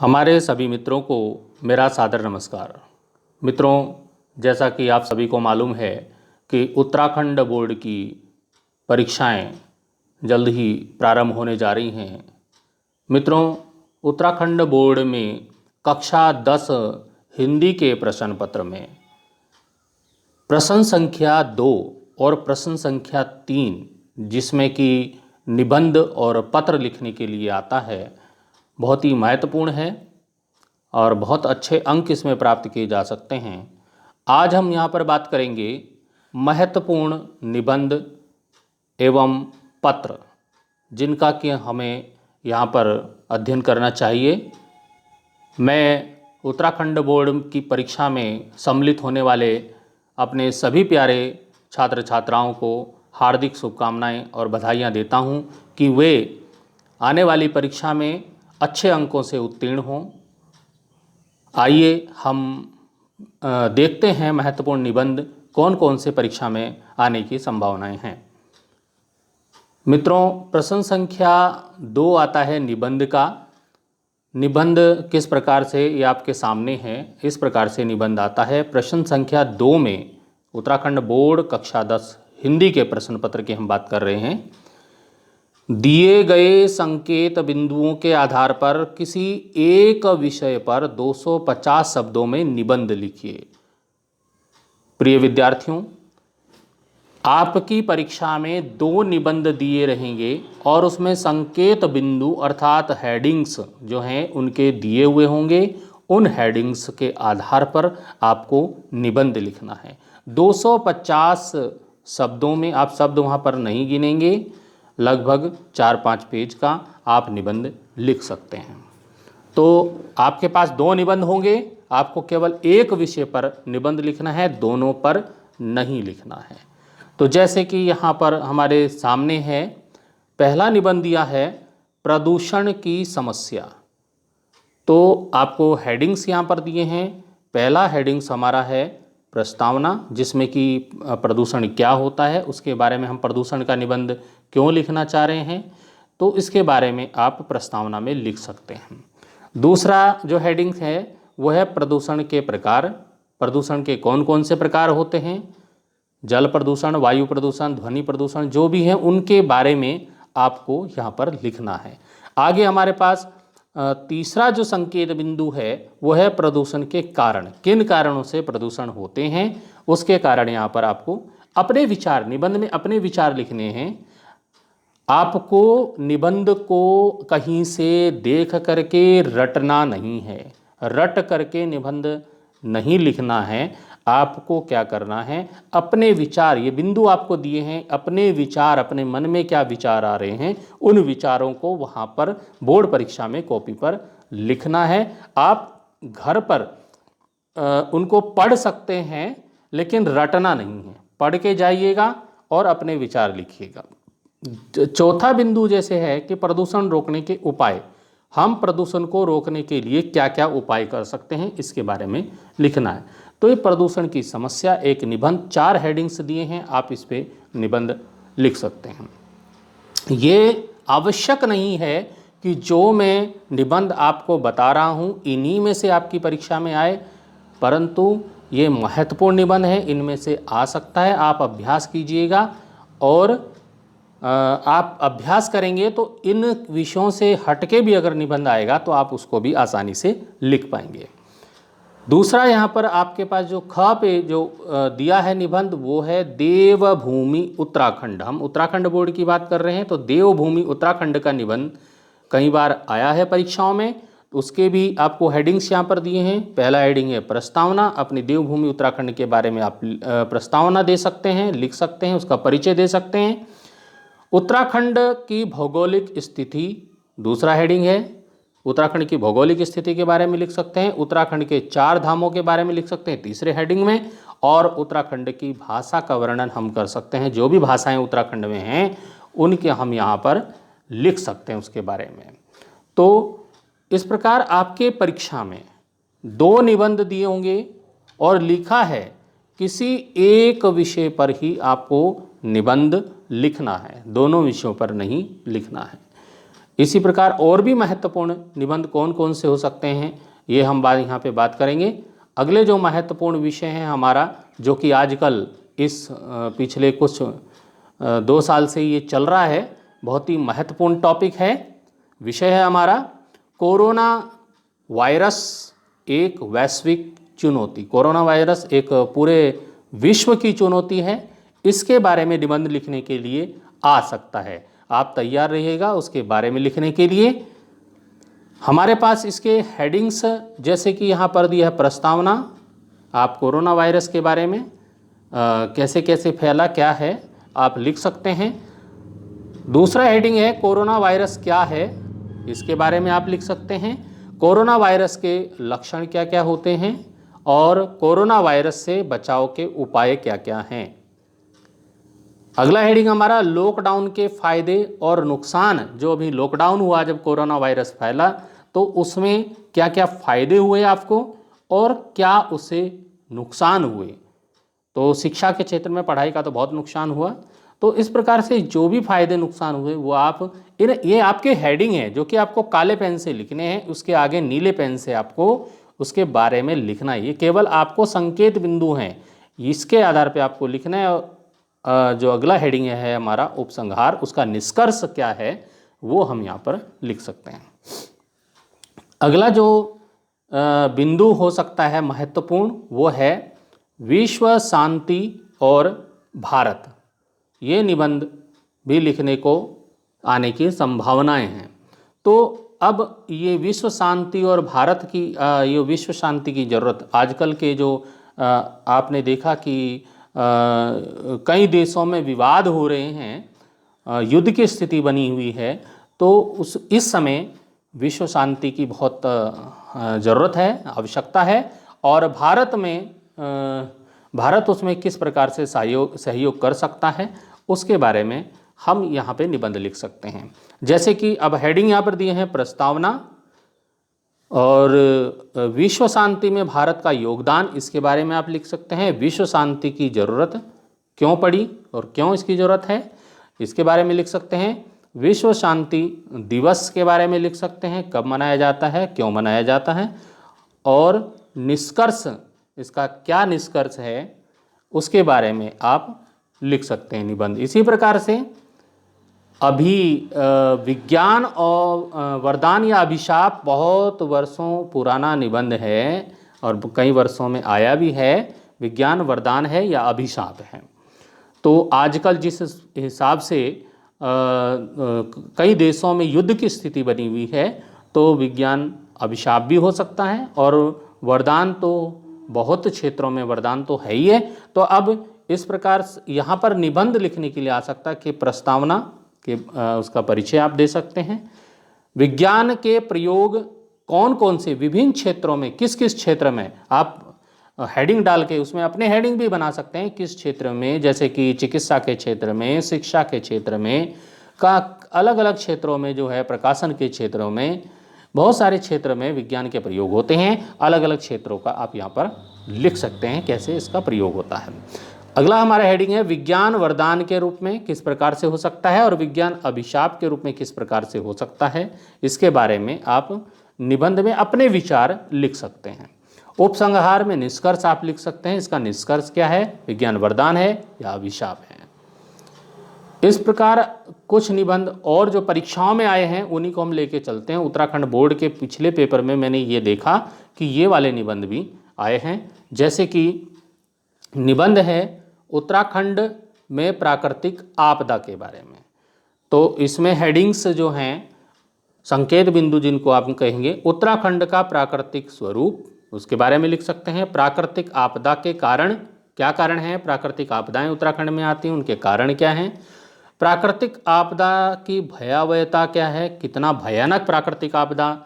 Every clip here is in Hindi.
हमारे सभी मित्रों को मेरा सादर नमस्कार। मित्रों, जैसा कि आप सभी को मालूम है कि उत्तराखंड बोर्ड की परीक्षाएं जल्द ही प्रारंभ होने जा रही हैं। मित्रों, उत्तराखंड बोर्ड में कक्षा 10 हिंदी के प्रश्न पत्र में प्रश्न संख्या 2 और प्रश्न संख्या 3, जिसमें कि निबंध और पत्र लिखने के लिए आता है, बहुत ही महत्वपूर्ण है और बहुत अच्छे अंक इसमें प्राप्त किए जा सकते हैं। आज हम यहाँ पर बात करेंगे महत्वपूर्ण निबंध एवं पत्र, जिनका कि हमें यहाँ पर अध्ययन करना चाहिए। मैं उत्तराखंड बोर्ड की परीक्षा में सम्मिलित होने वाले अपने सभी प्यारे छात्र छात्राओं को हार्दिक शुभकामनाएं और बधाइयाँ देता हूँ कि वे आने वाली परीक्षा में अच्छे अंकों से उत्तीर्ण हों। आइए हम देखते हैं महत्वपूर्ण निबंध कौन कौन से परीक्षा में आने की संभावनाएं हैं। मित्रों, प्रश्न संख्या 2 आता है निबंध का। निबंध किस प्रकार से, ये आपके सामने है। इस प्रकार से निबंध आता है। प्रश्न संख्या 2 में उत्तराखंड बोर्ड कक्षा 10 हिंदी के प्रश्न पत्र की हम बात कर रहे हैं। दिए गए संकेत बिंदुओं के आधार पर किसी एक विषय पर 250 शब्दों में निबंध लिखिए। प्रिय विद्यार्थियों, आपकी परीक्षा में 2 निबंध दिए रहेंगे और उसमें संकेत बिंदु अर्थात हेडिंग्स जो हैं उनके दिए हुए होंगे। उन हेडिंग्स के आधार पर आपको निबंध लिखना है। 250 शब्दों में आप शब्द वहाँ पर नहीं गिनेंगे, लगभग 4-5 पेज का आप निबंध लिख सकते हैं। तो आपके पास 2 निबंध होंगे, आपको केवल एक विषय पर निबंध लिखना है, दोनों पर नहीं लिखना है। तो जैसे कि यहाँ पर हमारे सामने है, पहला निबंध दिया है प्रदूषण की समस्या। तो आपको हेडिंग्स यहाँ पर दिए हैं। पहला हेडिंग्स हमारा है प्रस्तावना, जिसमें कि प्रदूषण क्या होता है, उसके बारे में हम प्रदूषण का निबंध क्यों लिखना चाह रहे हैं, तो इसके बारे में आप प्रस्तावना में लिख सकते हैं। दूसरा जो हेडिंग है वह है प्रदूषण के प्रकार। प्रदूषण के कौन कौन से प्रकार होते हैं, जल प्रदूषण, वायु प्रदूषण, ध्वनि प्रदूषण जो भी हैं उनके बारे में आपको यहाँ पर लिखना है। आगे हमारे पास तीसरा जो संकेत बिंदु है वह है प्रदूषण के कारण। किन कारणों से प्रदूषण होते हैं उसके कारण यहाँ पर आपको अपने विचार, निबंध में अपने विचार लिखने हैं। आपको निबंध को कहीं से देख करके रटना नहीं है, रट करके निबंध नहीं लिखना है। आपको क्या करना है, अपने विचार, ये बिंदु आपको दिए हैं, अपने विचार, अपने मन में क्या विचार आ रहे हैं उन विचारों को वहाँ पर बोर्ड परीक्षा में कॉपी पर लिखना है। आप घर पर उनको पढ़ सकते हैं लेकिन रटना नहीं है, पढ़ के जाइएगा और अपने विचार लिखिएगा। चौथा बिंदु जैसे है कि प्रदूषण रोकने के उपाय। हम प्रदूषण को रोकने के लिए क्या क्या उपाय कर सकते हैं इसके बारे में लिखना है। तो ये प्रदूषण की समस्या एक निबंध, 4 हेडिंग्स दिए हैं, आप इस पे निबंध लिख सकते हैं। ये आवश्यक नहीं है कि जो मैं निबंध आपको बता रहा हूँ इन्हीं में से आपकी परीक्षा में आए, परंतु ये महत्वपूर्ण निबंध है, इनमें से आ सकता है। आप अभ्यास कीजिएगा और आप अभ्यास करेंगे तो इन विषयों से हटके भी अगर निबंध आएगा तो आप उसको भी आसानी से लिख पाएंगे। दूसरा यहाँ पर आपके पास जो ख पे जो दिया है निबंध वो है देवभूमि उत्तराखंड। हम उत्तराखंड बोर्ड की बात कर रहे हैं तो देवभूमि उत्तराखंड का निबंध कई बार आया है परीक्षाओं में। उसके भी आपको हेडिंग्स यहाँ पर दिए हैं। पहला हेडिंग है प्रस्तावना। अपनी देवभूमि उत्तराखंड के बारे में आप प्रस्तावना दे सकते हैं, लिख सकते हैं, उसका परिचय दे सकते हैं। उत्तराखंड की भौगोलिक स्थिति दूसरा हेडिंग है। उत्तराखंड की भौगोलिक स्थिति के बारे में लिख सकते हैं। उत्तराखंड के 4 धामों के बारे में लिख सकते हैं तीसरे हेडिंग में। और उत्तराखंड की भाषा का वर्णन हम कर सकते हैं, जो भी भाषाएं उत्तराखंड में हैं उनके हम यहाँ पर लिख सकते हैं उसके बारे में। तो इस प्रकार आपके परीक्षा में 2 निबंध दिए होंगे और लिखा है किसी एक विषय पर ही आपको निबंध लिखना है, दोनों विषयों पर नहीं लिखना है। इसी प्रकार और भी महत्वपूर्ण निबंध कौन कौन से हो सकते हैं, ये हम यहाँ पे बात करेंगे। अगले जो महत्वपूर्ण विषय है हमारा, जो कि आजकल इस पिछले कुछ 2 साल से ये चल रहा है, बहुत ही महत्वपूर्ण टॉपिक है, विषय है हमारा कोरोना वायरस एक वैश्विक चुनौती। कोरोना वायरस एक पूरे विश्व की चुनौती है, इसके बारे में निबंध लिखने के लिए आ सकता है। आप तैयार रहिएगा उसके बारे में लिखने के लिए। हमारे पास इसके हेडिंग्स जैसे कि यहाँ पर दिया है प्रस्तावना, आप कोरोना वायरस के बारे में कैसे कैसे फैला, क्या है, आप लिख सकते हैं। दूसरा हेडिंग है कोरोना वायरस क्या है, इसके बारे में आप लिख सकते हैं। कोरोना वायरस के लक्षण क्या क्या होते हैं और कोरोना वायरस से बचाव के उपाय क्या क्या हैं। अगला हेडिंग हमारा लॉकडाउन के फायदे और नुकसान। जो अभी लॉकडाउन हुआ, जब कोरोना वायरस फैला, तो उसमें क्या क्या फायदे हुए आपको और क्या उससे नुकसान हुए। तो शिक्षा के क्षेत्र में पढ़ाई का तो बहुत नुकसान हुआ, तो इस प्रकार से जो भी फायदे नुकसान हुए वो आप ये आपके हेडिंग है जो कि आपको काले पेन से लिखने हैं, उसके आगे नीले पेन से आपको उसके बारे में लिखना है। ये केवल आपको संकेत बिंदु हैं, इसके आधार पे आपको लिखना है। जो अगला हेडिंग है हमारा उपसंहार, उसका निष्कर्ष क्या है वो हम यहाँ पर लिख सकते हैं। अगला जो बिंदु हो सकता है महत्वपूर्ण, वो है विश्व शांति और भारत। ये निबंध भी लिखने को आने की संभावनाएं हैं। तो अब ये विश्व शांति और भारत की ये विश्व शांति की ज़रूरत, आजकल के जो आपने देखा कि कई देशों में विवाद हो रहे हैं, युद्ध की स्थिति बनी हुई है, तो इस समय विश्व शांति की बहुत ज़रूरत है, आवश्यकता है। और भारत उसमें किस प्रकार से सहयोग कर सकता है, उसके बारे में हम यहाँ पे निबंध लिख सकते हैं। जैसे कि अब हेडिंग यहाँ पर दिए हैं प्रस्तावना और विश्व शांति में भारत का योगदान, इसके बारे में आप लिख सकते हैं। विश्व शांति की ज़रूरत क्यों पड़ी और क्यों इसकी ज़रूरत है, इसके बारे में लिख सकते हैं। विश्व शांति दिवस के बारे में लिख सकते हैं, कब मनाया जाता है, क्यों मनाया जाता है, और निष्कर्ष, इसका क्या निष्कर्ष है, उसके बारे में आप लिख सकते हैं निबंध। इसी प्रकार से अभी विज्ञान और वरदान या अभिशाप बहुत वर्षों पुराना निबंध है और कई वर्षों में आया भी है। विज्ञान वरदान है या अभिशाप है। तो आजकल जिस हिसाब से कई देशों में युद्ध की स्थिति बनी हुई है, तो विज्ञान अभिशाप भी हो सकता है और वरदान तो बहुत क्षेत्रों में वरदान तो है ही है। तो अब इस प्रकार यहाँ पर निबंध लिखने के लिए आ सकता है कि प्रस्तावना के उसका परिचय आप दे सकते हैं। विज्ञान के प्रयोग कौन कौन से विभिन्न क्षेत्रों में, किस किस क्षेत्र में, आप हेडिंग डाल के उसमें अपने हेडिंग भी बना सकते हैं, किस क्षेत्र में, जैसे कि चिकित्सा के क्षेत्र में, शिक्षा के क्षेत्र में, का अलग अलग क्षेत्रों में जो है, प्रकाशन के क्षेत्रों में, बहुत सारे क्षेत्र में विज्ञान के प्रयोग होते हैं। अलग अलग क्षेत्रों का आप यहाँ पर लिख सकते हैं कैसे इसका प्रयोग होता है। अगला हमारा हेडिंग है विज्ञान वरदान के रूप में किस प्रकार से हो सकता है और विज्ञान अभिशाप के रूप में किस प्रकार से हो सकता है, इसके बारे में आप निबंध में अपने विचार लिख सकते हैं। उपसंहार में निष्कर्ष आप लिख सकते हैं, इसका निष्कर्ष क्या है, विज्ञान वरदान है या अभिशाप है। इस प्रकार कुछ निबंध और जो परीक्षाओं में आए हैं उन्हीं को हम लेके चलते हैं। उत्तराखंड बोर्ड के पिछले पेपर में मैंने ये देखा कि ये वाले निबंध भी आए हैं। जैसे कि निबंध है उत्तराखंड में प्राकृतिक आपदा के बारे में, तो इसमें हेडिंग्स जो हैं, संकेत बिंदु जिनको आप कहेंगे, उत्तराखंड का प्राकृतिक स्वरूप, उसके बारे में लिख सकते हैं। प्राकृतिक आपदा के कारण, क्या कारण है, प्राकृतिक आपदाएं उत्तराखंड में आती हैं, उनके कारण क्या हैं, प्राकृतिक आपदा की भयावहता क्या है, कितना भयानक प्राकृतिक आपदा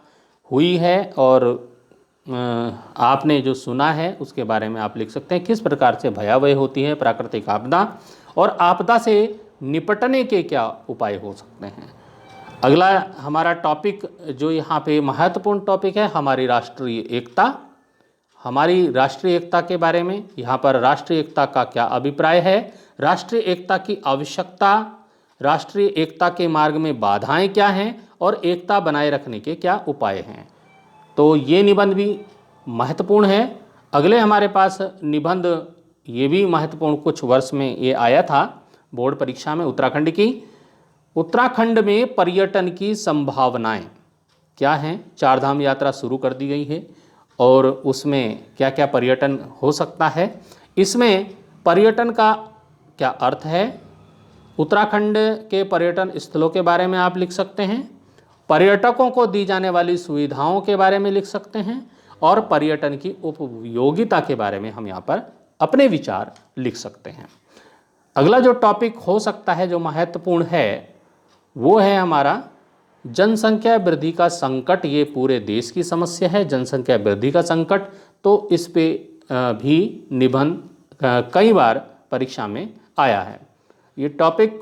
हुई है और आपने जो सुना है उसके बारे में आप लिख सकते हैं। किस प्रकार से भयावह होती है प्राकृतिक आपदा और आपदा से निपटने के क्या उपाय हो सकते हैं। अगला हमारा टॉपिक जो यहाँ पे महत्वपूर्ण टॉपिक है, हमारी राष्ट्रीय एकता। हमारी राष्ट्रीय एकता के बारे में यहाँ पर राष्ट्रीय एकता का क्या अभिप्राय है, राष्ट्रीय एकता की आवश्यकता, राष्ट्रीय एकता के मार्ग में बाधाएं क्या हैं और एकता बनाए रखने के क्या उपाय हैं। तो ये निबंध भी महत्वपूर्ण है। अगले हमारे पास निबंध, ये भी महत्वपूर्ण, कुछ वर्ष में ये आया था बोर्ड परीक्षा में, उत्तराखंड की। उत्तराखंड में पर्यटन की संभावनाएं क्या हैं। चारधाम यात्रा शुरू कर दी गई है और उसमें क्या क्या पर्यटन हो सकता है, इसमें पर्यटन का क्या अर्थ है, उत्तराखंड के पर्यटन स्थलों के बारे में आप लिख सकते हैं, पर्यटकों को दी जाने वाली सुविधाओं के बारे में लिख सकते हैं और पर्यटन की उपयोगिता के बारे में हम यहाँ पर अपने विचार लिख सकते हैं। अगला जो टॉपिक हो सकता है जो महत्वपूर्ण है वो है हमारा जनसंख्या वृद्धि का संकट। ये पूरे देश की समस्या है, जनसंख्या वृद्धि का संकट। तो इस पे भी निबंध कई बार परीक्षा में आया है। ये टॉपिक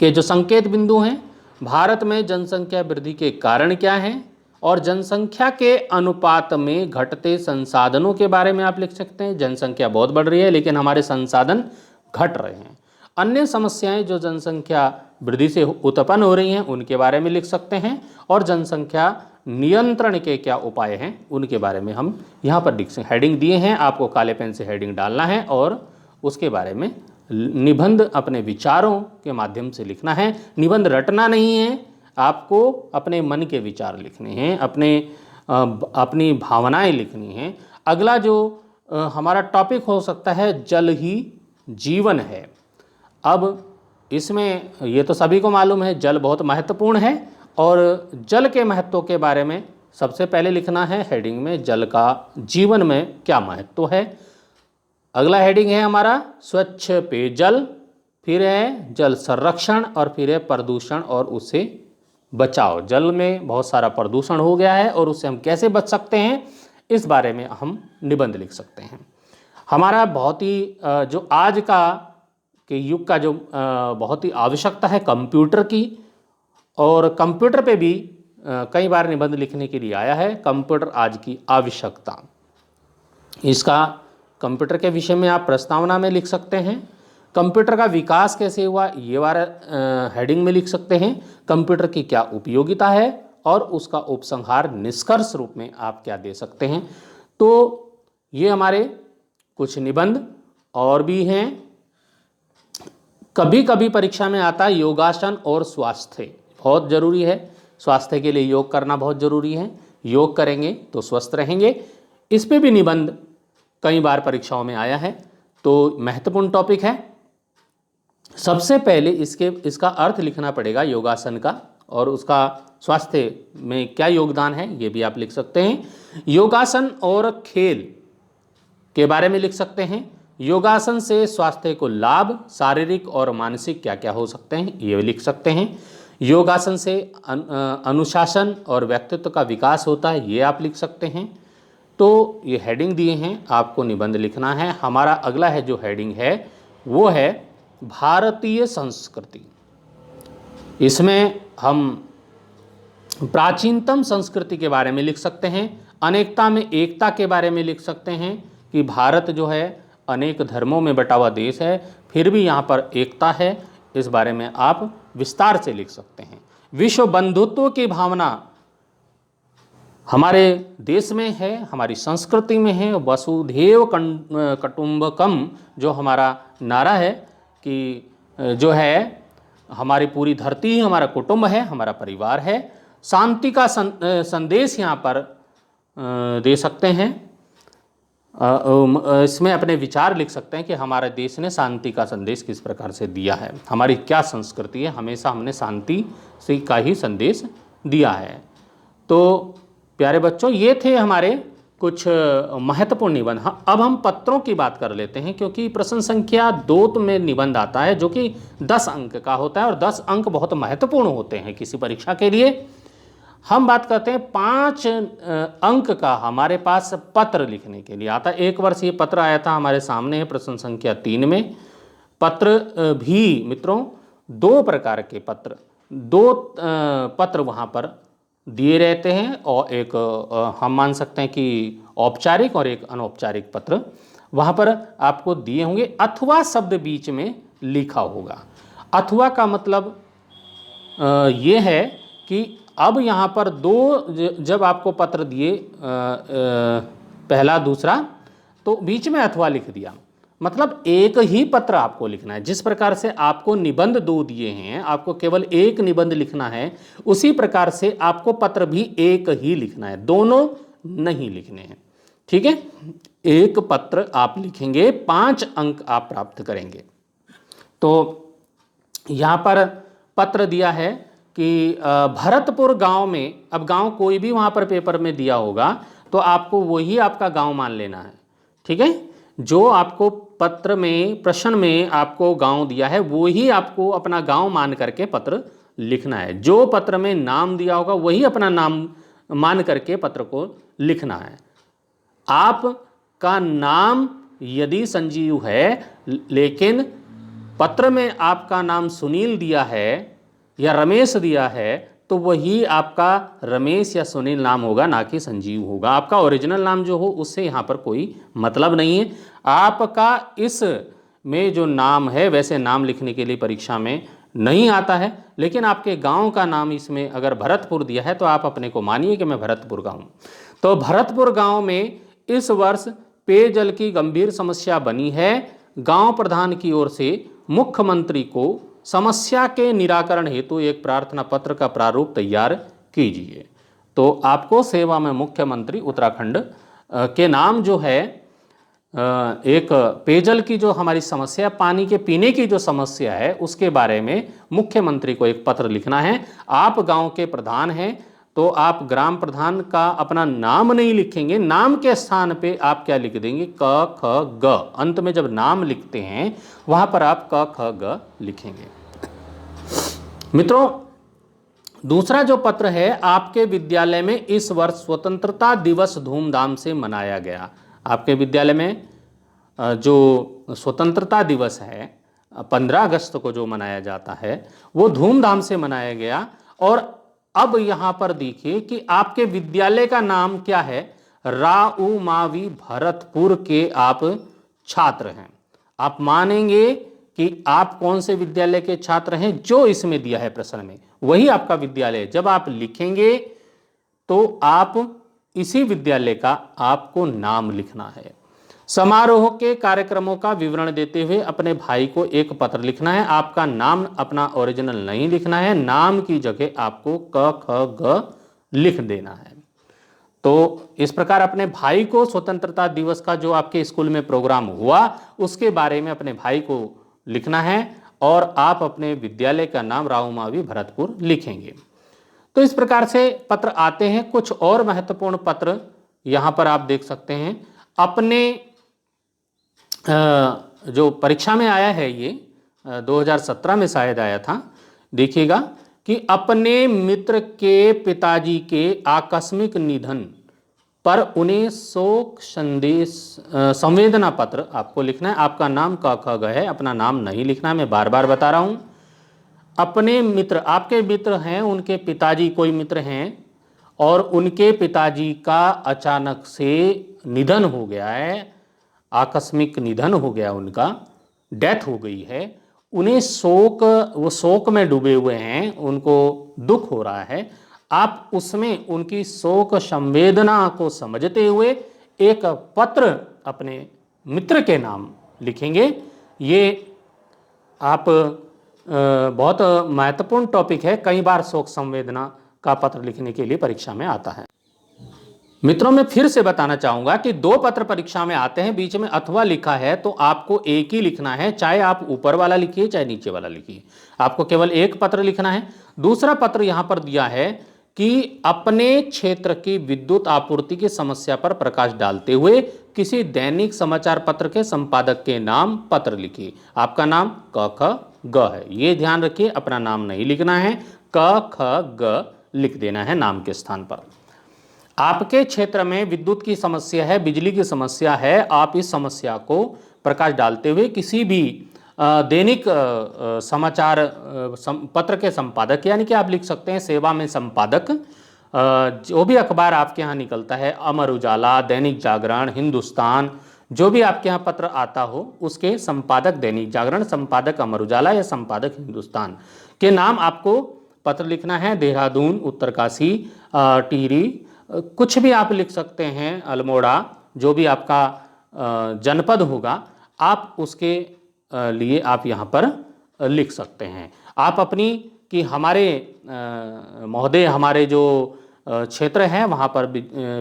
के जो संकेत बिंदु हैं, भारत में जनसंख्या वृद्धि के कारण क्या हैं और जनसंख्या के अनुपात में घटते संसाधनों के बारे में आप लिख सकते हैं। जनसंख्या बहुत बढ़ रही है लेकिन हमारे संसाधन घट रहे हैं। अन्य समस्याएं जो जनसंख्या वृद्धि से उत्पन्न हो रही हैं उनके बारे में लिख सकते हैं और जनसंख्या नियंत्रण के क्या उपाय हैं उनके बारे में हम यहाँ पर लिख सकते हैं। हेडिंग दिए हैं, आपको काले पेन से हेडिंग डालना है और उसके बारे में निबंध अपने विचारों के माध्यम से लिखना है। निबंध रटना नहीं है, आपको अपने मन के विचार लिखने हैं, अपनी भावनाएं लिखनी हैं। अगला जो हमारा टॉपिक हो सकता है जल ही जीवन है। अब इसमें ये तो सभी को मालूम है जल बहुत महत्वपूर्ण है और जल के महत्व के बारे में सबसे पहले लिखना है हेडिंग में, जल का जीवन में क्या महत्व है। अगला हेडिंग है हमारा स्वच्छ पेयजल, फिर है जल संरक्षण और फिर है प्रदूषण और उससे बचाव। जल में बहुत सारा प्रदूषण हो गया है और उससे हम कैसे बच सकते हैं इस बारे में हम निबंध लिख सकते हैं। हमारा बहुत ही जो आज के युग का जो बहुत ही आवश्यकता है कंप्यूटर की, और कंप्यूटर पे भी कई बार निबंध लिखने के लिए आया है। कंप्यूटर आज की आवश्यकता, इसका कंप्यूटर के विषय में आप प्रस्तावना में लिख सकते हैं। कंप्यूटर का विकास कैसे हुआ ये वाला हेडिंग में लिख सकते हैं। कंप्यूटर की क्या उपयोगिता है और उसका उपसंहार निष्कर्ष रूप में आप क्या दे सकते हैं। तो ये हमारे कुछ निबंध और भी हैं। कभी कभी परीक्षा में आता है योगासन और स्वास्थ्य, बहुत ज़रूरी है। स्वास्थ्य के लिए योग करना बहुत ज़रूरी है, योग करेंगे तो स्वस्थ रहेंगे। इस पे भी निबंध कई बार परीक्षाओं में आया है, तो महत्वपूर्ण टॉपिक है। सबसे पहले इसका अर्थ लिखना पड़ेगा योगासन का और उसका स्वास्थ्य में क्या योगदान है ये भी आप लिख सकते हैं। योगासन और खेल के बारे में लिख सकते हैं। योगासन से स्वास्थ्य को लाभ शारीरिक और मानसिक क्या क्या हो सकते हैं ये लिख सकते हैं। योगासन से अनुशासन और व्यक्तित्व का विकास होता है ये आप लिख सकते हैं। तो ये हेडिंग दिए हैं, आपको निबंध लिखना है। हमारा अगला है जो हेडिंग है वो है भारतीय संस्कृति। इसमें हम प्राचीनतम संस्कृति के बारे में लिख सकते हैं। अनेकता में एकता के बारे में लिख सकते हैं कि भारत जो है अनेक धर्मों में बटा हुआ देश है, फिर भी यहाँ पर एकता है, इस बारे में आप विस्तार से लिख सकते हैं। विश्व बंधुत्व की भावना हमारे देश में है, हमारी संस्कृति में है। वसुधैव कुटुंबकम जो हमारा नारा है कि जो है हमारी पूरी धरती ही हमारा कुटुंब है, हमारा परिवार है। शांति का संदेश यहाँ पर दे सकते हैं। इसमें अपने विचार लिख सकते हैं कि हमारे देश ने शांति का संदेश किस प्रकार से दिया है, हमारी क्या संस्कृति है, हमेशा हमने शांति से का ही संदेश दिया है। तो प्यारे बच्चों ये थे हमारे कुछ महत्वपूर्ण निबंध। हाँ, अब हम पत्रों की बात कर लेते हैं क्योंकि प्रश्न संख्या 2 में निबंध आता है जो कि 10 अंक का होता है और 10 अंक बहुत महत्वपूर्ण होते हैं किसी परीक्षा के लिए। हम बात करते हैं 5 अंक का हमारे पास पत्र लिखने के लिए आता है। एक वर्ष ये पत्र आया था, हमारे सामने है प्रश्न संख्या 3 में। पत्र भी मित्रों 2 प्रकार के पत्र, 2 पत्र वहाँ पर दिए रहते हैं और एक हम मान सकते हैं कि औपचारिक और एक अनौपचारिक पत्र वहाँ पर आपको दिए होंगे अथवा शब्द बीच में लिखा होगा। अथवा का मतलब ये है कि अब यहाँ पर जब आपको पत्र दिए पहला दूसरा, तो बीच में अथवा लिख दिया, मतलब एक ही पत्र आपको लिखना है। जिस प्रकार से आपको निबंध 2 दिए हैं, आपको केवल एक निबंध लिखना है, उसी प्रकार से आपको पत्र भी एक ही लिखना है, दोनों नहीं लिखने हैं। ठीक है, एक पत्र आप लिखेंगे, 5 अंक आप प्राप्त करेंगे। तो यहाँ पर पत्र दिया है कि भरतपुर गांव में, अब गांव कोई भी वहाँ पर पेपर में दिया होगा तो आपको वही आपका गांव मान लेना है। ठीक है, जो आपको पत्र में प्रश्न में आपको गांव दिया है वो ही आपको अपना गांव मान करके पत्र लिखना है। जो पत्र में नाम दिया होगा वही अपना नाम मान करके पत्र को लिखना है। आपका नाम यदि संजीव है लेकिन पत्र में आपका नाम सुनील दिया है या रमेश दिया है, तो वही आपका रमेश या सुनील नाम होगा, ना कि संजीव होगा। आपका ओरिजिनल नाम जो हो उससे यहाँ पर कोई मतलब नहीं है। आपका इस में जो नाम है वैसे नाम लिखने के लिए परीक्षा में नहीं आता है, लेकिन आपके गांव का नाम इसमें अगर भरतपुर दिया है तो आप अपने को मानिए कि मैं भरतपुर का हूँ। तो भरतपुर गांव में इस वर्ष पेयजल की गंभीर समस्या बनी है। गांव प्रधान की ओर से मुख्यमंत्री को समस्या के निराकरण हेतु एक प्रार्थना पत्र का प्रारूप तैयार कीजिए। तो आपको सेवा में मुख्यमंत्री उत्तराखंड के नाम जो है एक पेयजल की जो हमारी समस्या, पानी के पीने की जो समस्या है उसके बारे में मुख्यमंत्री को एक पत्र लिखना है। आप गांव के प्रधान हैं तो आप ग्राम प्रधान का अपना नाम नहीं लिखेंगे, नाम के स्थान पे आप क्या लिख देंगे, क ख ग। अंत में जब नाम लिखते हैं वहां पर आप क ख ग लिखेंगे। मित्रों, दूसरा जो पत्र है, आपके विद्यालय में इस वर्ष स्वतंत्रता दिवस धूमधाम से मनाया गया। आपके विद्यालय में जो स्वतंत्रता दिवस है 15 अगस्त को जो मनाया जाता है वो धूमधाम से मनाया गया। और अब यहाँ पर देखिए कि आपके विद्यालय का नाम क्या है, राउमावी भरतपुर के आप छात्र हैं। आप मानेंगे कि आप कौन से विद्यालय के छात्र हैं, जो इसमें दिया है प्रश्न में वही आपका विद्यालय। जब आप लिखेंगे तो आप इसी विद्यालय का आपको नाम लिखना है। समारोह के कार्यक्रमों का विवरण देते हुए अपने भाई को एक पत्र लिखना है। आपका नाम अपना ओरिजिनल नहीं लिखना है, नाम की जगह आपको क ख ग लिख देना है। तो इस प्रकार अपने भाई को स्वतंत्रता दिवस का जो आपके स्कूल में प्रोग्राम हुआ उसके बारे में अपने भाई को लिखना है और आप अपने विद्यालय का नाम राउमावी भरतपुर लिखेंगे। तो इस प्रकार से पत्र आते हैं। कुछ और महत्वपूर्ण पत्र यहाँ पर आप देख सकते हैं। अपने जो परीक्षा में आया है, ये 2017 में शायद आया था, देखिएगा कि अपने मित्र के पिताजी के आकस्मिक निधन पर उन्हें शोक संदेश संवेदना पत्र आपको लिखना है। आपका नाम क ख ग है, अपना नाम नहीं लिखना है, मैं बार बार बता रहा हूँ। अपने मित्र, आपके मित्र हैं, उनके पिताजी कोई मित्र हैं और उनके पिताजी का अचानक से निधन हो गया है, आकस्मिक निधन हो गया, उनका डेथ हो गई है। उन्हें शोक, वो शोक में डूबे हुए हैं, उनको दुख हो रहा है। आप उसमें उनकी शोक संवेदना को समझते हुए एक पत्र अपने मित्र के नाम लिखेंगे। ये आप बहुत महत्वपूर्ण टॉपिक है, कई बार शोक संवेदना का पत्र लिखने के लिए परीक्षा में आता है। मित्रों, मैं फिर से बताना चाहूंगा कि 2 पत्र परीक्षा में आते हैं, बीच में अथवा लिखा है तो आपको एक ही लिखना है, चाहे आप ऊपर वाला लिखिए चाहे नीचे वाला लिखिए, आपको केवल एक पत्र लिखना है। दूसरा पत्र यहां पर दिया है कि अपने क्षेत्र की विद्युत आपूर्ति की समस्या पर प्रकाश डालते हुए किसी दैनिक समाचार पत्र के संपादक के नाम पत्र लिखिए। आपका नाम क ख ग है, ये ध्यान रखिए, अपना नाम नहीं लिखना है, क ख ग लिख देना है नाम के स्थान पर। आपके क्षेत्र में विद्युत की समस्या है, बिजली की समस्या है, आप इस समस्या को प्रकाश डालते हुए किसी भी दैनिक समाचार पत्र के संपादक, यानी कि आप लिख सकते हैं सेवा में संपादक, जो भी अखबार आपके यहाँ निकलता है, अमर उजाला, दैनिक जागरण, हिंदुस्तान, जो भी आपके यहाँ पत्र आता हो उसके संपादक दैनिक जागरण, संपादक अमर उजाला या संपादक हिंदुस्तान के नाम आपको पत्र लिखना है। देहरादून, उत्तरकाशी, टिहरी, कुछ भी आप लिख सकते हैं, अल्मोड़ा, जो भी आपका जनपद होगा आप उसके लिए आप यहाँ पर लिख सकते हैं। आप अपनी कि हमारे महोदय, हमारे जो क्षेत्र है वहाँ पर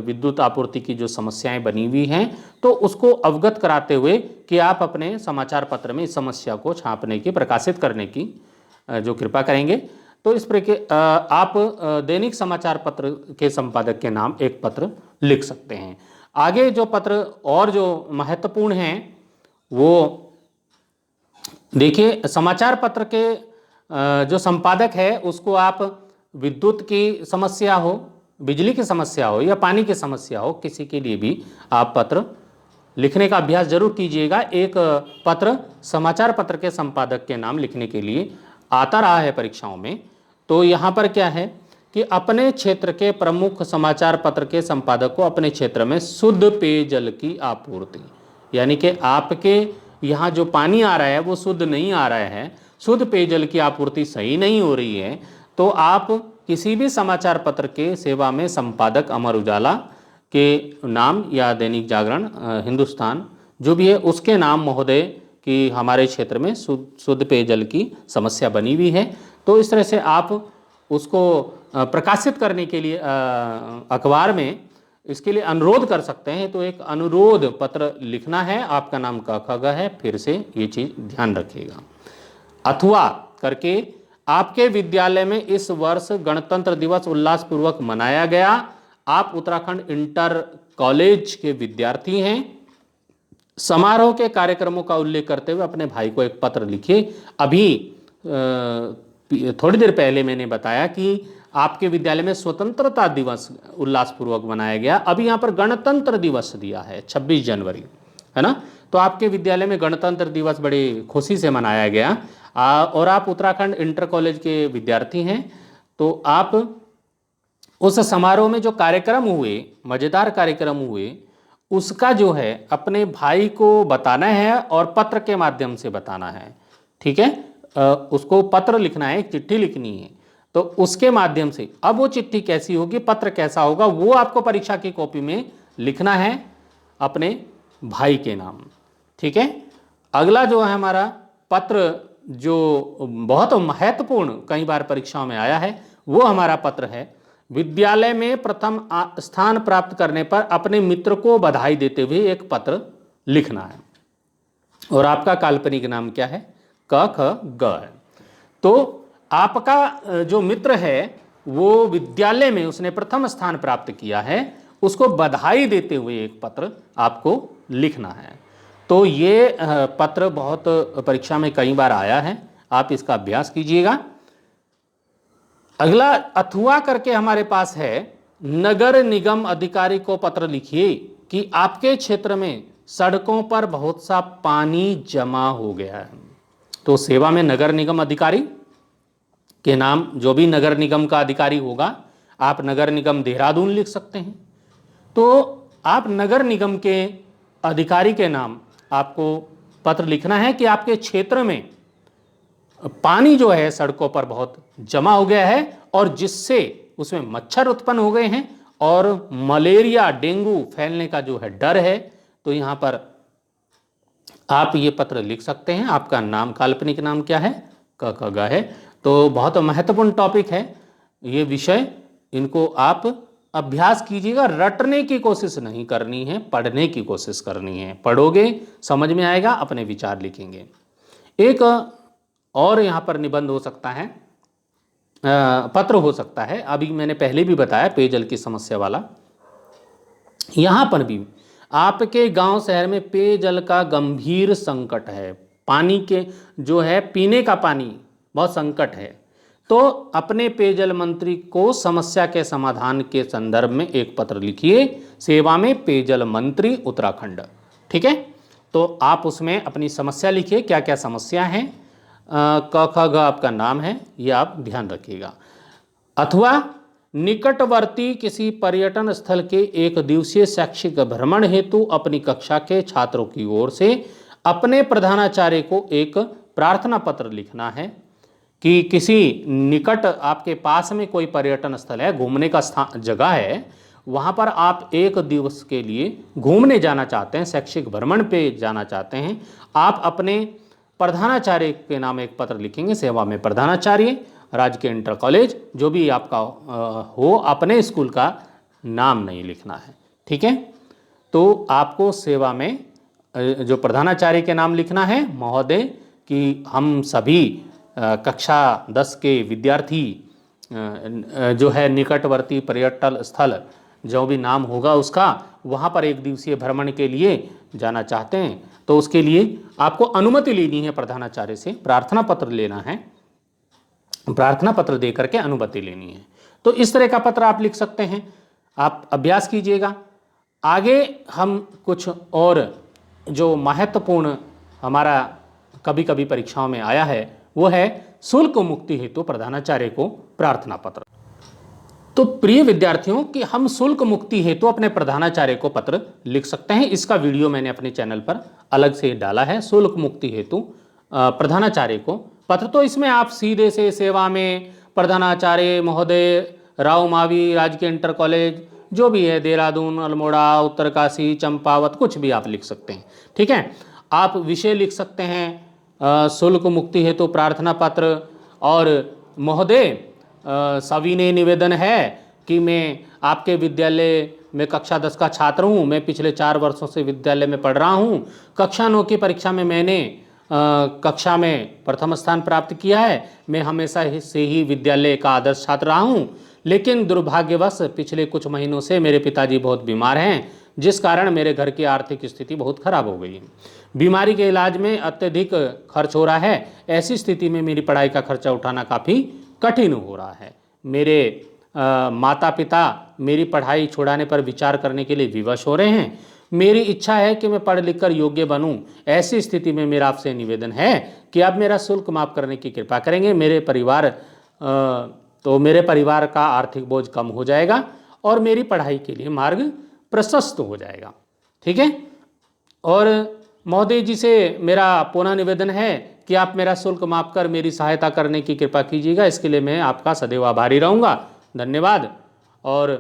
विद्युत आपूर्ति की जो समस्याएं बनी हुई हैं तो उसको अवगत कराते हुए कि आप अपने समाचार पत्र में इस समस्या को छापने की, प्रकाशित करने की जो कृपा करेंगे। तो इस प्रकार आप दैनिक समाचार पत्र के संपादक के नाम एक पत्र लिख सकते हैं। आगे जो पत्र और जो महत्वपूर्ण हैं वो देखिए, समाचार पत्र के जो संपादक है उसको आप विद्युत की समस्या हो, बिजली की समस्या हो या पानी की समस्या हो, किसी के लिए भी आप पत्र लिखने का अभ्यास जरूर कीजिएगा। एक पत्र समाचार पत्र के संपादक के नाम लिखने के लिए आता रहा है परीक्षाओं में। तो यहाँ पर क्या है कि अपने क्षेत्र के प्रमुख समाचार पत्र के संपादक को अपने क्षेत्र में शुद्ध पेयजल की आपूर्ति, यानी कि आपके यहाँ जो पानी आ रहा है वो शुद्ध नहीं आ रहा है, शुद्ध पेयजल की आपूर्ति सही नहीं हो रही है, तो आप किसी भी समाचार पत्र के सेवा में संपादक अमर उजाला के नाम या दैनिक जागरण, हिंदुस्तान, जो भी है उसके नाम महोदय कि हमारे क्षेत्र में शुद्ध पेयजल की समस्या बनी हुई है, तो इस तरह से आप उसको प्रकाशित करने के लिए अखबार में इसके लिए अनुरोध कर सकते हैं। तो एक अनुरोध पत्र लिखना है, आपका नाम क ख ग है, फिर से ये चीज़ ध्यान रखिएगा। अथवा करके आपके विद्यालय में इस वर्ष गणतंत्र दिवस उल्लासपूर्वक मनाया गया, आप उत्तराखंड इंटर कॉलेज के विद्यार्थी हैं, समारोह के कार्यक्रमों का उल्लेख करते हुए अपने भाई को एक पत्र लिखिए। अभी थोड़ी देर पहले मैंने बताया कि आपके विद्यालय में स्वतंत्रता दिवस उल्लासपूर्वक मनाया गया, अभी यहाँ पर गणतंत्र दिवस दिया है 26 जनवरी, है ना। तो आपके विद्यालय में गणतंत्र दिवस बड़ी खुशी से मनाया गया और आप उत्तराखंड इंटर कॉलेज के विद्यार्थी हैं। तो आप उस समारोह में जो कार्यक्रम हुए, मज़ेदार कार्यक्रम हुए, उसका जो है अपने भाई को बताना है और पत्र के माध्यम से बताना है, ठीक है। उसको पत्र लिखना है, एक चिट्ठी लिखनी है, तो उसके माध्यम से। अब वो चिट्ठी कैसी होगी, पत्र कैसा होगा, वो आपको परीक्षा की कॉपी में लिखना है अपने भाई के नाम, ठीक है। अगला जो है हमारा पत्र जो बहुत महत्वपूर्ण कई बार परीक्षाओं में आया है, वो हमारा पत्र है, विद्यालय में प्रथम स्थान प्राप्त करने पर अपने मित्र को बधाई देते हुए एक पत्र लिखना है। और आपका काल्पनिक नाम क्या है, क ख ग है। तो आपका जो मित्र है वो विद्यालय में उसने प्रथम स्थान प्राप्त किया है, उसको बधाई देते हुए एक पत्र आपको लिखना है। तो ये पत्र बहुत परीक्षा में कई बार आया है, आप इसका अभ्यास कीजिएगा। अगला अथवा करके हमारे पास है, नगर निगम अधिकारी को पत्र लिखिए कि आपके क्षेत्र में सड़कों पर बहुत सा पानी जमा हो गया है। तो सेवा में नगर निगम अधिकारी के नाम, जो भी नगर निगम का अधिकारी होगा, आप नगर निगम देहरादून लिख सकते हैं। तो आप नगर निगम के अधिकारी के नाम आपको पत्र लिखना है कि आपके क्षेत्र में पानी जो है सड़कों पर बहुत जमा हो गया है और जिससे उसमें मच्छर उत्पन्न हो गए हैं और मलेरिया, डेंगू फैलने का जो है डर है। तो यहाँ पर आप ये पत्र लिख सकते हैं। आपका नाम, काल्पनिक नाम क्या है, क ख ग है। तो बहुत महत्वपूर्ण टॉपिक है ये विषय, इनको आप अभ्यास कीजिएगा। रटने की कोशिश नहीं करनी है, पढ़ने की कोशिश करनी है। पढ़ोगे समझ में आएगा, अपने विचार लिखेंगे। एक और यहाँ पर निबंध हो सकता है, पत्र हो सकता है, अभी मैंने पहले भी बताया पेयजल की समस्या वाला। यहाँ पर भी आपके गांव शहर में पेयजल का गंभीर संकट है, पानी के जो है पीने का पानी बहुत संकट है। तो अपने पेयजल मंत्री को समस्या के समाधान के संदर्भ में एक पत्र लिखिए, सेवा में पेयजल मंत्री उत्तराखंड, ठीक है। तो आप उसमें अपनी समस्या लिखिए, क्या क्या समस्या है, क ख ग आपका नाम है, ये आप ध्यान रखिएगा। अथवा निकटवर्ती किसी पर्यटन स्थल के एक दिवसीय शैक्षिक भ्रमण हेतु अपनी कक्षा के छात्रों की ओर से अपने प्रधानाचार्य को एक प्रार्थना पत्र लिखना है कि किसी निकट आपके पास में कोई पर्यटन स्थल है, घूमने का स्थान जगह है, वहाँ पर आप एक दिवस के लिए घूमने जाना चाहते हैं, शैक्षिक भ्रमण पे जाना चाहते हैं। आप अपने प्रधानाचार्य के नाम एक पत्र लिखेंगे, सेवा में प्रधानाचार्य, राजकीय इंटर कॉलेज, जो भी आपका हो, अपने स्कूल का नाम नहीं लिखना है। ठीक है, तो आपको सेवा में जो प्रधानाचार्य के नाम लिखना है, महोदय कि हम सभी कक्षा 10 के विद्यार्थी जो है निकटवर्ती पर्यटन स्थल जो भी नाम होगा उसका, वहाँ पर एक दिवसीय भ्रमण के लिए जाना चाहते हैं। तो उसके लिए आपको अनुमति लेनी है प्रधानाचार्य से, प्रार्थना पत्र लेना है, प्रार्थना पत्र दे करके अनुमति लेनी है। तो इस तरह का पत्र आप लिख सकते हैं, आप अभ्यास कीजिएगा। आगे हम कुछ और जो महत्वपूर्ण हमारा कभी कभी परीक्षाओं में आया है वो है शुल्क मुक्ति हेतु प्रधानाचार्य को प्रार्थना पत्र। तो प्रिय विद्यार्थियों कि हम शुल्क मुक्ति हेतु अपने प्रधानाचार्य को पत्र लिख सकते हैं। इसका वीडियो मैंने अपने चैनल पर अलग से डाला है, शुल्क मुक्ति हेतु प्रधानाचार्य को पत्र। तो इसमें आप सीधे से सेवा में प्रधानाचार्य महोदय राव मावी राजकीय इंटर कॉलेज जो भी है, देहरादून, अल्मोड़ा, उत्तरकाशी, चंपावत, कुछ भी आप लिख सकते हैं। ठीक है, आप विषय लिख सकते हैं शुल्क मुक्ति हेतु प्रार्थना पत्र। और महोदय सविनय निवेदन है कि मैं आपके विद्यालय में कक्षा 10 का छात्र हूँ, मैं पिछले 4 वर्षों से विद्यालय में पढ़ रहा हूँ। कक्षा 9 की परीक्षा में मैंने कक्षा में प्रथम स्थान प्राप्त किया है। मैं हमेशा से ही विद्यालय का आदर्श छात्र रहा हूँ, लेकिन दुर्भाग्यवश पिछले कुछ महीनों से मेरे पिताजी बहुत बीमार हैं, जिस कारण मेरे घर की आर्थिक स्थिति बहुत खराब हो गई है। बीमारी के इलाज में अत्यधिक खर्च हो रहा है। ऐसी स्थिति में मेरी पढ़ाई का खर्चा उठाना काफ़ी कठिन हो रहा है। मेरे माता पिता मेरी पढ़ाई छुड़ाने पर विचार करने के लिए विवश हो रहे हैं। मेरी इच्छा है कि मैं पढ़ लिख कर योग्य बनूं। ऐसी स्थिति में मेरा आपसे निवेदन है कि आप मेरा शुल्क माफ़ करने की कृपा करेंगे। मेरे परिवार का आर्थिक बोझ कम हो जाएगा और मेरी पढ़ाई के लिए मार्ग प्रशस्त हो जाएगा। ठीक है, और महोदय जी से मेरा पुनः निवेदन है कि आप मेरा शुल्क माफ कर मेरी सहायता करने की कृपा कीजिएगा। इसके लिए मैं आपका सदैव आभारी रहूँगा। धन्यवाद। और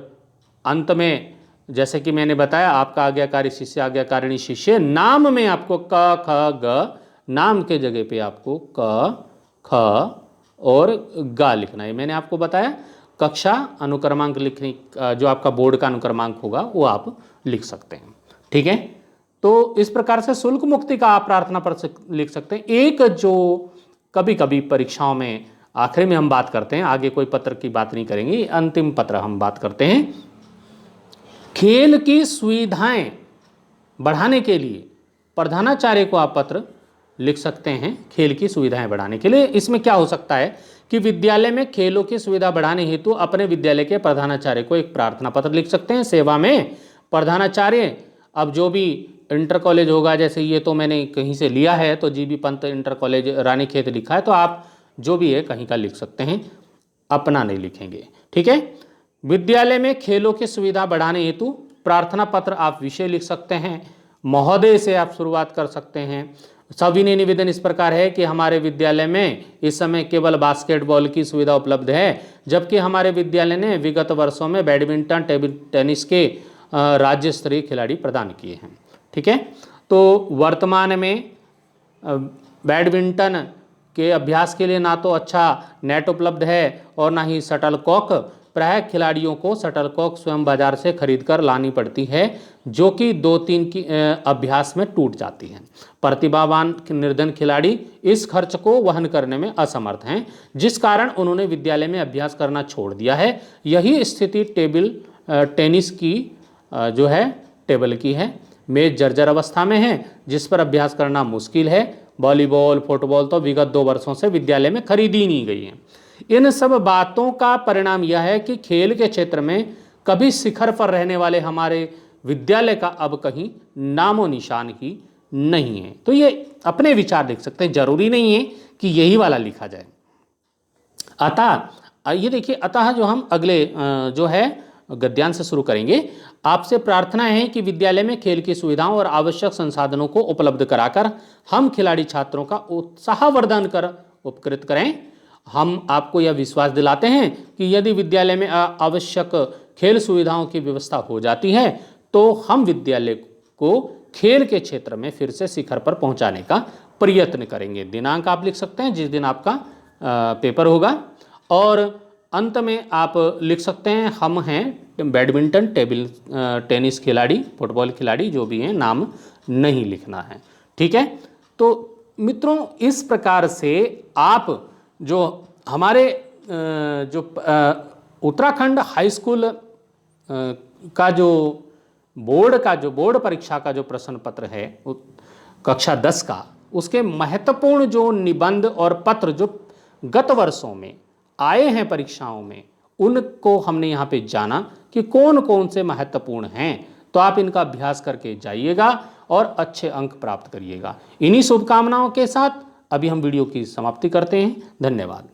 अंत में जैसे कि मैंने बताया, आपका आज्ञाकारी शिष्य, आज्ञाकारिणी शिष्य, नाम में आपको क ख ग, नाम के जगह पे आपको क ख और ग लिखना है। मैंने आपको बताया कक्षा अनुक्रमांक लिखने, जो आपका बोर्ड का अनुक्रमांक होगा वो आप लिख सकते हैं। ठीक है, तो इस प्रकार से शुल्क मुक्ति का आप प्रार्थना पत्र लिख सकते हैं। एक जो कभी कभी परीक्षाओं में आखिरी में हम बात करते हैं, आगे कोई पत्र की बात नहीं करेंगे, अंतिम पत्र हम बात करते हैं। खेल की सुविधाएं बढ़ाने के लिए प्रधानाचार्य को आप पत्र लिख सकते हैं, खेल की सुविधाएं बढ़ाने के लिए। इसमें क्या हो सकता है कि विद्यालय में खेलों की सुविधा बढ़ाने हेतु अपने विद्यालय के प्रधानाचार्य को एक प्रार्थना पत्र लिख सकते हैं। सेवा में प्रधानाचार्य, अब जो भी इंटर कॉलेज होगा, जैसे ये तो मैंने कहीं से लिया है, तो GB Pant inter college Ranikhet लिखा है, तो आप जो भी है कहीं का लिख सकते हैं, अपना नहीं लिखेंगे। ठीक है, विद्यालय में खेलों की सुविधा बढ़ाने हेतु प्रार्थना पत्र आप विषय लिख सकते हैं। महोदय से आप शुरुआत कर सकते हैं। सविनय निवेदन इस प्रकार है कि हमारे विद्यालय में इस समय केवल बास्केटबॉल की सुविधा उपलब्ध है, जबकि हमारे विद्यालय ने विगत वर्षों में बैडमिंटन, टेबल टेनिस के राज्य स्तरीय खिलाड़ी प्रदान किए हैं। ठीक है, तो वर्तमान में बैडमिंटन के अभ्यास के लिए ना तो अच्छा नेट उपलब्ध है और ना ही शटल कॉक। प्रायः खिलाड़ियों को शटल कॉक स्वयं बाजार से खरीद कर लानी पड़ती है, जो कि 2-3 की अभ्यास में टूट जाती है। प्रतिभावान निर्धन खिलाड़ी इस खर्च को वहन करने में असमर्थ हैं, जिस कारण उन्होंने विद्यालय में अभ्यास करना छोड़ दिया है। यही स्थिति टेबल टेनिस की जो है टेबल की है। मेज जर्जर अवस्था में है, जिस पर अभ्यास करना मुश्किल है। वॉलीबॉल, फुटबॉल तो विगत 2 वर्षों से विद्यालय में खरीदी नहीं गई है। इन सब बातों का परिणाम यह है कि खेल के क्षेत्र में कभी शिखर पर रहने वाले हमारे विद्यालय का अब कहीं नामो निशान ही नहीं है। तो ये अपने विचार लिख सकते हैं, जरूरी नहीं है कि यही वाला लिखा जाए। अतः ये देखिए, अतः जो हम अगले जो है गद्यांश से शुरू करेंगे। आपसे प्रार्थना है कि विद्यालय में खेल की सुविधाओं और आवश्यक संसाधनों को उपलब्ध कराकर हम खिलाड़ी छात्रों का उत्साहवर्धन कर उपकृत करें। हम आपको यह विश्वास दिलाते हैं कि यदि विद्यालय में आवश्यक खेल सुविधाओं की व्यवस्था हो जाती है तो हम विद्यालय को खेल के क्षेत्र में फिर से शिखर पर पहुंचाने का प्रयत्न करेंगे। दिनांक आप लिख सकते हैं जिस दिन आपका पेपर होगा, और अंत में आप लिख सकते हैं हम हैं बैडमिंटन, टेनिस खिलाड़ी, फुटबॉल खिलाड़ी, जो भी हैं नाम नहीं लिखना है। ठीक है, तो मित्रों इस प्रकार से आप जो हमारे जो उत्तराखंड हाई स्कूल का जो बोर्ड परीक्षा का जो प्रश्न पत्र है कक्षा 10 का, उसके महत्वपूर्ण जो निबंध और पत्र जो गत वर्षों में आए हैं परीक्षाओं में, उनको हमने यहाँ पे जाना कि कौन कौन से महत्वपूर्ण हैं। तो आप इनका अभ्यास करके जाइएगा और अच्छे अंक प्राप्त करिएगा। इन्हीं शुभकामनाओं के साथ अभी हम वीडियो की समाप्ति करते हैं। धन्यवाद।